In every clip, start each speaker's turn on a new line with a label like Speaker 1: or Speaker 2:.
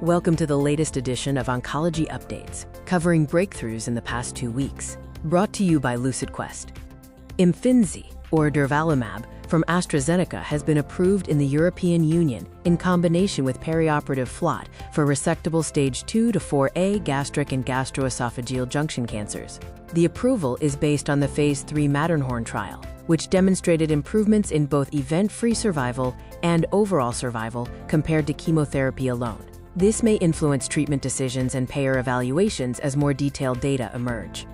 Speaker 1: Welcome to the latest edition of Oncology Updates, covering breakthroughs in the past 2 weeks. Brought to you by LucidQuest. Imfinzi, or durvalumab, from AstraZeneca has been approved in the European Union in combination with perioperative FLOT for resectable stage 2 to 4A gastric and gastroesophageal junction cancers. The approval is based on the Phase 3 Matterhorn trial, which demonstrated improvements in both event-free survival and overall survival compared to chemotherapy alone. This may influence treatment decisions and payer evaluations as more detailed data emerge.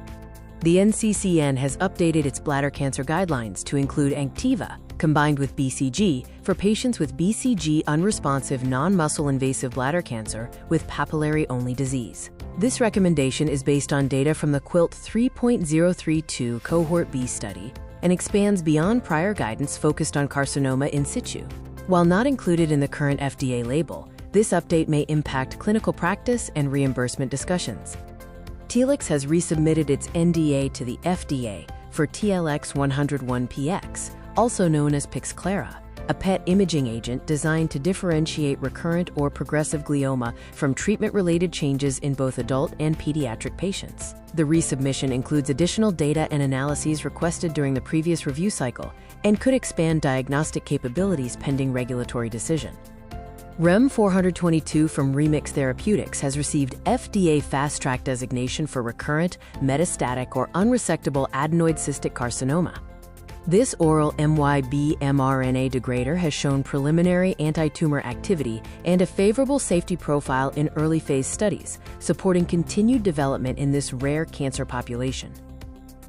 Speaker 1: The NCCN has updated its bladder cancer guidelines to include ANKTIVA, combined with BCG, for patients with BCG-unresponsive non-muscle invasive bladder cancer with papillary-only disease. This recommendation is based on data from the QUILT 3.032 Cohort B study and expands beyond prior guidance focused on carcinoma in situ. While not included in the current FDA label, this update may impact clinical practice and reimbursement discussions. Telix has resubmitted its NDA to the FDA for TLX101-PX, also known as Pixclara, a PET imaging agent designed to differentiate recurrent or progressive glioma from treatment-related changes in both adult and pediatric patients. The resubmission includes additional data and analyses requested during the previous review cycle and could expand diagnostic capabilities pending regulatory decision. REM-422 from Remix Therapeutics has received FDA Fast Track designation for recurrent, metastatic, or unresectable adenoid cystic carcinoma. This oral MYB mRNA degrader has shown preliminary anti-tumor activity and a favorable safety profile in early-phase studies, supporting continued development in this rare cancer population.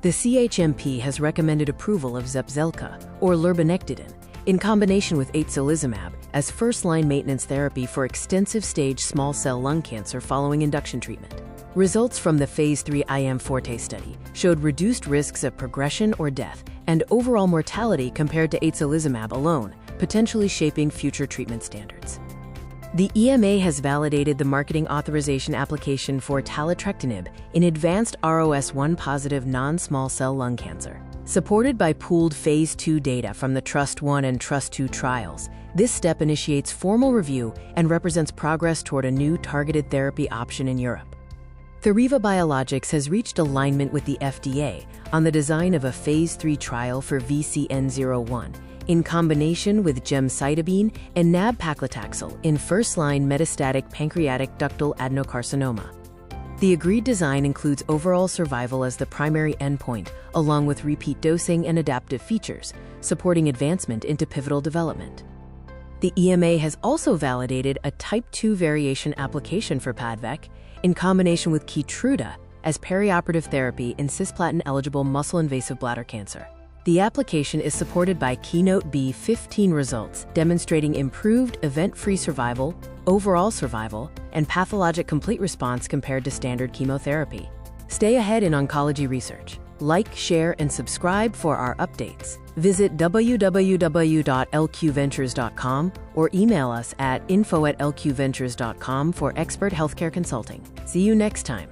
Speaker 1: The CHMP has recommended approval of Zepzelca, or lurbinectedin, in combination with atezolizumab, as first-line maintenance therapy for extensive-stage small cell lung cancer following induction treatment. Results from the Phase 3 IM-Forte study showed reduced risks of progression or death and overall mortality compared to atezolizumab alone, potentially shaping future treatment standards. The EMA has validated the marketing authorization application for taletrectinib in advanced ROS1-positive non-small cell lung cancer. Supported by pooled Phase 2 data from the TRUST-I and TRUST-II trials, this step initiates formal review and represents progress toward a new targeted therapy option in Europe. Theriva Biologics has reached alignment with the FDA on the design of a Phase 3 trial for VCN-01 in combination with gemcitabine and nab-paclitaxel in first-line metastatic pancreatic ductal adenocarcinoma. The agreed design includes overall survival as the primary endpoint, along with repeat dosing and adaptive features, supporting advancement into pivotal development. The EMA has also validated a Type 2 variation application for PADCEV in combination with Keytruda as perioperative therapy in cisplatin-eligible muscle-invasive bladder cancer. The application is supported by KEYNOTE-B15 results demonstrating improved event-free survival, overall survival, and pathologic complete response compared to standard chemotherapy. Stay ahead in oncology research. Like, share, and subscribe for our updates. Visit www.lqventures.com or email us at info@lqventures.com for expert healthcare consulting. See you next time.